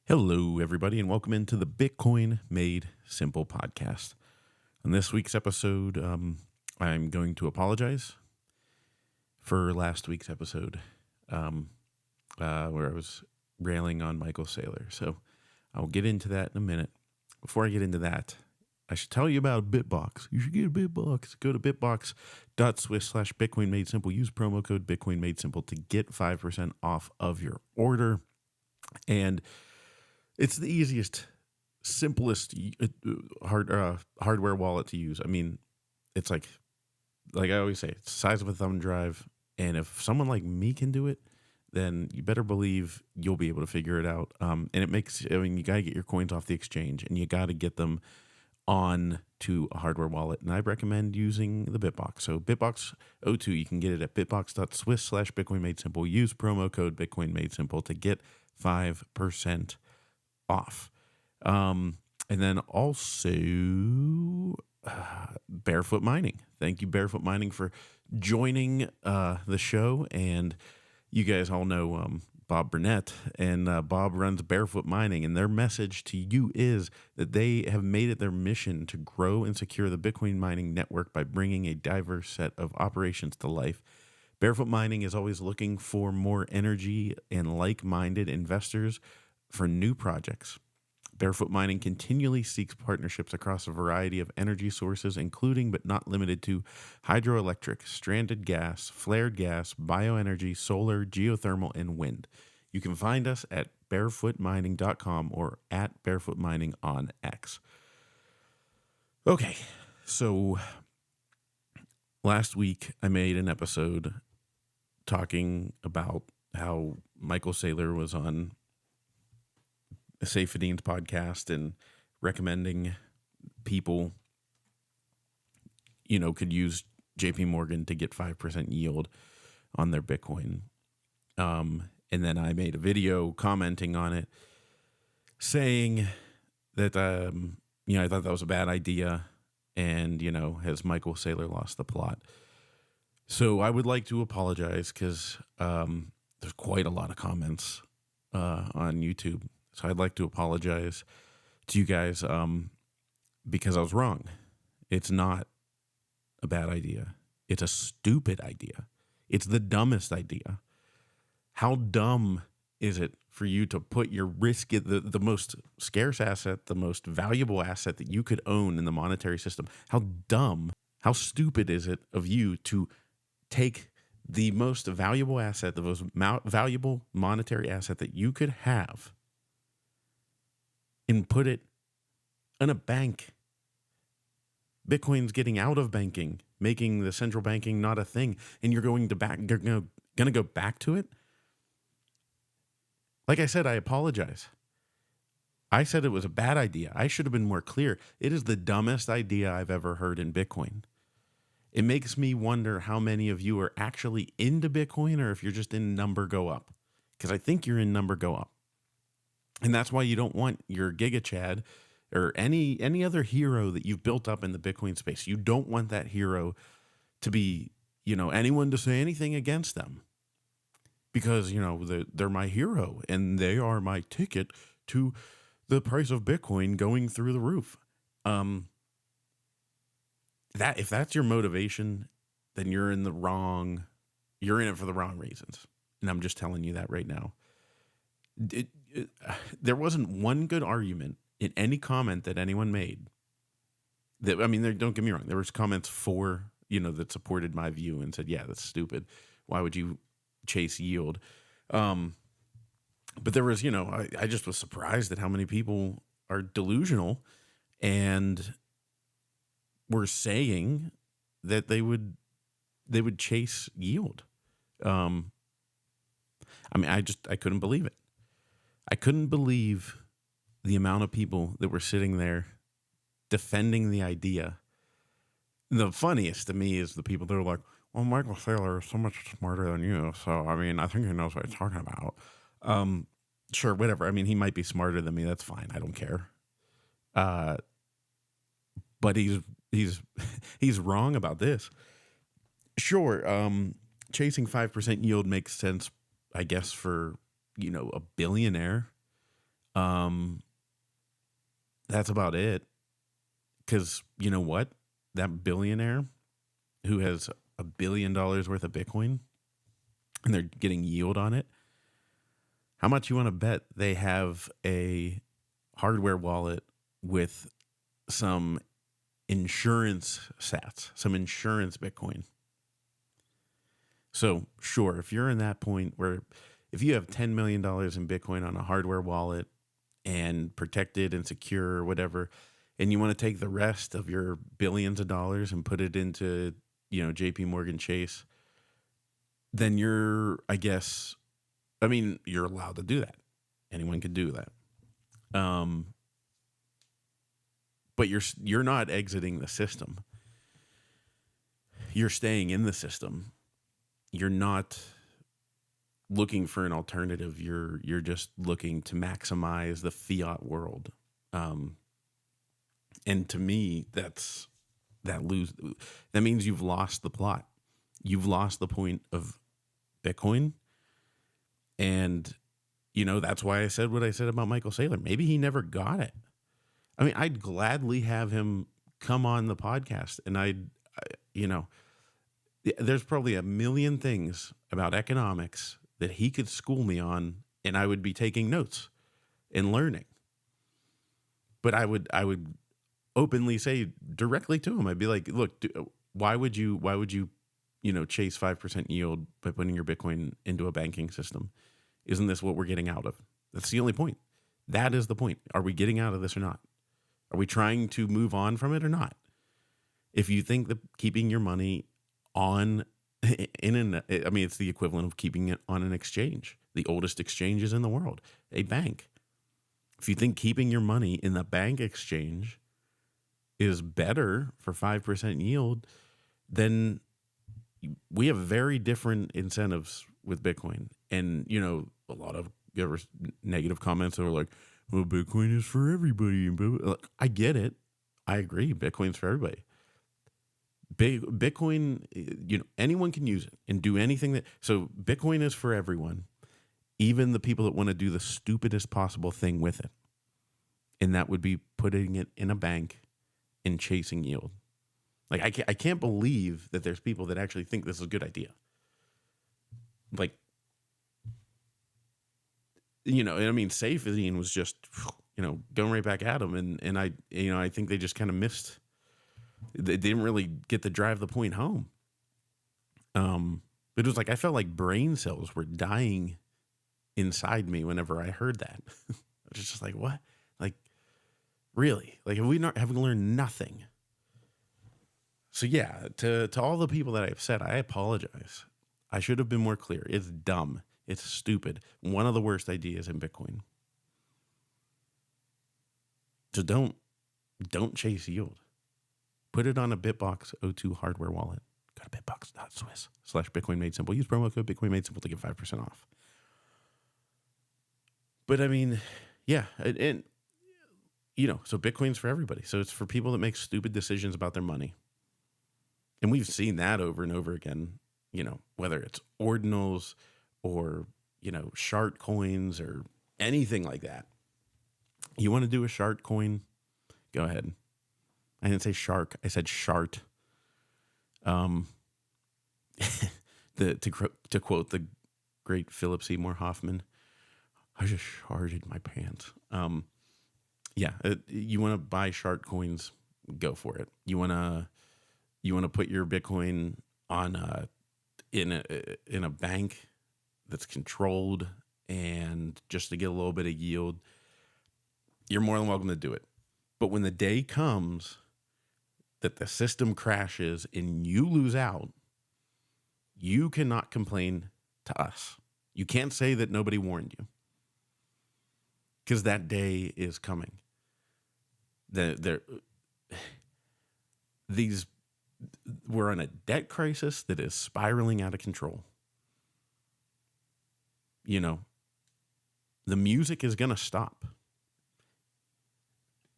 Hello, everybody, and welcome into the Bitcoin Made Simple podcast. On this week's episode, I'm going to apologize for last week's episode where I was railing on Michael Saylor. So I'll get into that in a minute. Before I get into that, I should tell you about Bitbox. You should get a Bitbox. Go to bitbox.swiss/Bitcoin Made Simple. Use promo code Bitcoin Made Simple to get 5% off of your order. And it's the easiest, simplest hardware wallet to use. I mean, it's like I always say, it's the size of a thumb drive. And if someone like me can do it, then you better believe you'll be able to figure it out. And it makes, you got to get your coins off the exchange and you got to get them on to a hardware wallet. And I recommend using the Bitbox. So Bitbox02, you can get it at bitbox.swiss/Bitcoin Made Simple. Use promo code Bitcoin Made Simple to get 5% off. And then also Barefoot Mining. Thank you, Barefoot Mining, for joining the show. And you guys all know Bob Burnett, and Bob runs Barefoot Mining. And their message to you is that they have made it their mission to grow and secure the Bitcoin mining network by bringing a diverse set of operations to life. Barefoot Mining is always looking for more energy and like-minded investors for new projects. Barefoot Mining continually seeks partnerships across a variety of energy sources, including but not limited to hydroelectric, stranded gas, flared gas, bioenergy, solar, geothermal, and wind. You can find us at barefootmining.com or at Barefoot Mining on X. Okay, so last week I made an episode talking about how Michael Saylor was on Saifedean's podcast and recommending people, could use JP Morgan to get 5% yield on their Bitcoin. And then I made a video commenting on it saying that, I thought that was a bad idea. And, has Michael Saylor lost the plot? So I would like to apologize because there's quite a lot of comments on YouTube. So I'd like to apologize to you guys because I was wrong. It's not a bad idea. It's a stupid idea. It's the dumbest idea. How dumb is it for you to put your risk in the most scarce asset, the most valuable asset that you could own in the monetary system? How dumb, how stupid is it of you to take the most valuable asset, the most valuable monetary asset that you could have, and put it in a bank? Bitcoin's getting out of banking, making the central banking not a thing, and you're going to go back to it? Like I said, I apologize. I said it was a bad idea. I should have been more clear. It is the dumbest idea I've ever heard in Bitcoin. It makes me wonder how many of you are actually into Bitcoin or if you're just in number go up. Because I think you're in number go up. And that's why you don't want your Giga Chad or any other hero that you've built up in the Bitcoin space. You don't want that hero to be, anyone to say anything against them. Because, they're my hero and they are my ticket to the price of Bitcoin going through the roof. If that's your motivation, then you're in it for the wrong reasons. And I'm just telling you that right now. There wasn't one good argument in any comment that anyone made. Don't get me wrong. There was comments that supported my view and said, yeah, that's stupid. Why would you chase yield? But there was, I just was surprised at how many people are delusional and were saying that they would chase yield. I couldn't believe it. I couldn't believe the amount of people that were sitting there defending the idea. The funniest to me is the people that are like, well, Michael Saylor is so much smarter than you, so, I think he knows what he's talking about. Sure, whatever. He might be smarter than me. That's fine. I don't care. But he's wrong about this. Sure, chasing 5% yield makes sense, I guess, for, a billionaire. Um, that's about it. Because you know what? That billionaire who has $1 billion worth of Bitcoin and they're getting yield on it. How much you want to bet they have a hardware wallet with some insurance sats, some insurance Bitcoin? So sure, if you're in that point where if you have $10 million in Bitcoin on a hardware wallet and protected and secure or whatever, and you want to take the rest of your billions of dollars and put it into, JP Morgan Chase, then you're allowed to do that. Anyone can do that. But you're not exiting the system. You're staying in the system. You're not looking for an alternative. You're just looking to maximize the fiat world. And to me, that means you've lost the plot. You've lost the point of Bitcoin. And, that's why I said what I said about Michael Saylor. Maybe he never got it. I mean, I'd gladly have him come on the podcast and there's probably a million things about economics that he could school me on and I would be taking notes and learning. But I would openly say directly to him, I'd be like, look, why would you, chase 5% yield by putting your Bitcoin into a banking system? Isn't this what we're getting out of? That's the only point. That is the point. Are we getting out of this or not? Are we trying to move on from it or not? If you think that keeping your money it's the equivalent of keeping it on an exchange, the oldest exchanges in the world, a bank. If you think keeping your money in the bank exchange is better for 5% yield, then we have very different incentives with Bitcoin. And, a lot of negative comments that are like, well, Bitcoin is for everybody. I get it. I agree. Bitcoin's for everybody. Bitcoin, anyone can use it and do anything so Bitcoin is for everyone, even the people that want to do the stupidest possible thing with it. And that would be putting it in a bank and chasing yield. Like, I can't believe that there's people that actually think this is a good idea. Like, Saifedean was just, going right back at him. And I think they just kind of missed. They didn't really get to drive the point home. It was like, I felt like brain cells were dying inside me whenever I heard that. I was just like, what? Like, really? Like, have we learned nothing? So yeah, to all the people that I've said, I apologize. I should have been more clear. It's dumb. It's stupid. One of the worst ideas in Bitcoin. So don't chase yield. Put it on a Bitbox O2 hardware wallet. Go to bitbox.swiss/Bitcoin Made Simple. Use promo code Bitcoin Made Simple to get 5% off. But yeah, and so Bitcoin's for everybody. So it's for people that make stupid decisions about their money. And we've seen that over and over again, whether it's ordinals or, shart coins or anything like that. You want to do a shart coin? Go ahead. I didn't say shark. I said shart. To quote the great Philip Seymour Hoffman, I just sharted my pants. You want to buy shart coins? Go for it. You want to put your Bitcoin on in a bank that's controlled and just to get a little bit of yield. You're more than welcome to do it. But when the day comes that the system crashes and you lose out, you cannot complain to us. You can't say that nobody warned you, because that day is coming. We're in a debt crisis that is spiraling out of control. The music is going to stop.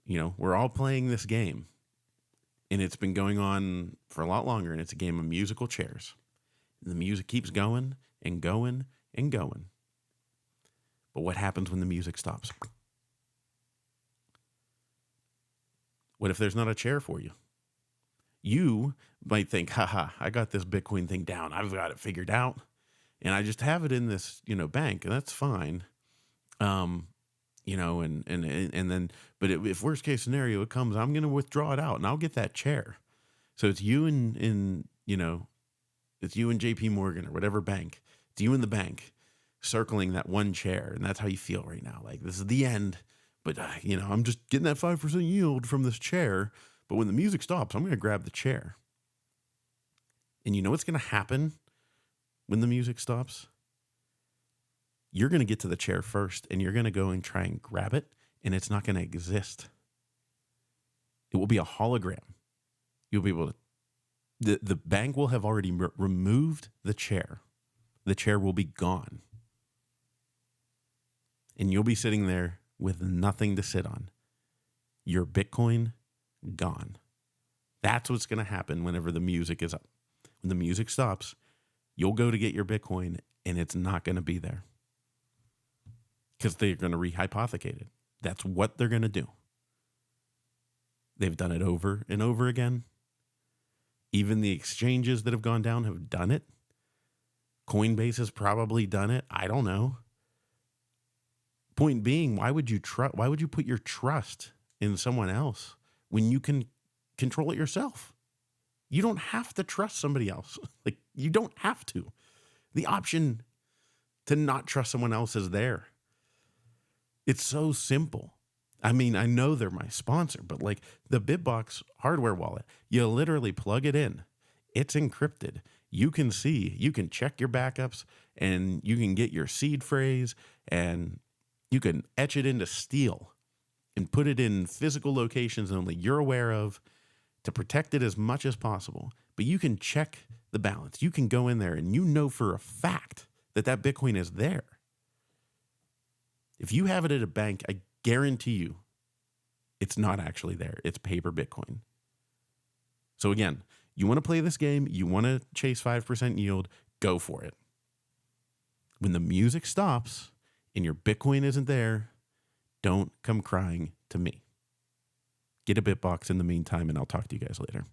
We're all playing this game, and it's been going on for a lot longer, and it's a game of musical chairs. And the music keeps going and going and going. But what happens when the music stops? What if there's not a chair for you? You might think, haha, I got this Bitcoin thing down. I've got it figured out. And I just have it in this, bank, and that's fine. Um, and then, but if worst case scenario it comes, I'm going to withdraw it out and I'll get that chair. So it's you it's you and JP Morgan or whatever bank. It's you and the bank circling that one chair. And that's how you feel right now. Like, this is the end, but I'm just getting that 5% yield from this chair. But when the music stops, I'm going to grab the chair. And you know what's going to happen when the music stops? You're going to get to the chair first, and you're going to go and try and grab it, and it's not going to exist. It will be a hologram. You'll be able to, the bank will have already removed the chair. The chair will be gone. And you'll be sitting there with nothing to sit on. Your Bitcoin gone. That's what's going to happen whenever the music is up. When the music stops, you'll go to get your Bitcoin, and it's not going to be there. Because they're going to rehypothecate it. That's what they're going to do. They've done it over and over again. Even the exchanges that have gone down have done it. Coinbase has probably done it. I don't know. Point being, why would you put your trust in someone else when you can control it yourself? You don't have to trust somebody else. Like, you don't have to. The option to not trust someone else is there. It's so simple. I mean, I know they're my sponsor, but like the BitBox hardware wallet, you literally plug it in. It's encrypted. You can check your backups, and you can get your seed phrase, and you can etch it into steel and put it in physical locations only you're aware of to protect it as much as possible. But you can check the balance. You can go in there and you know for a fact that Bitcoin is there. If you have it at a bank, I guarantee you it's not actually there. It's paper Bitcoin. So again, you want to play this game, you want to chase 5% yield, go for it. When the music stops and your Bitcoin isn't there, don't come crying to me. Get a BitBox in the meantime, and I'll talk to you guys later.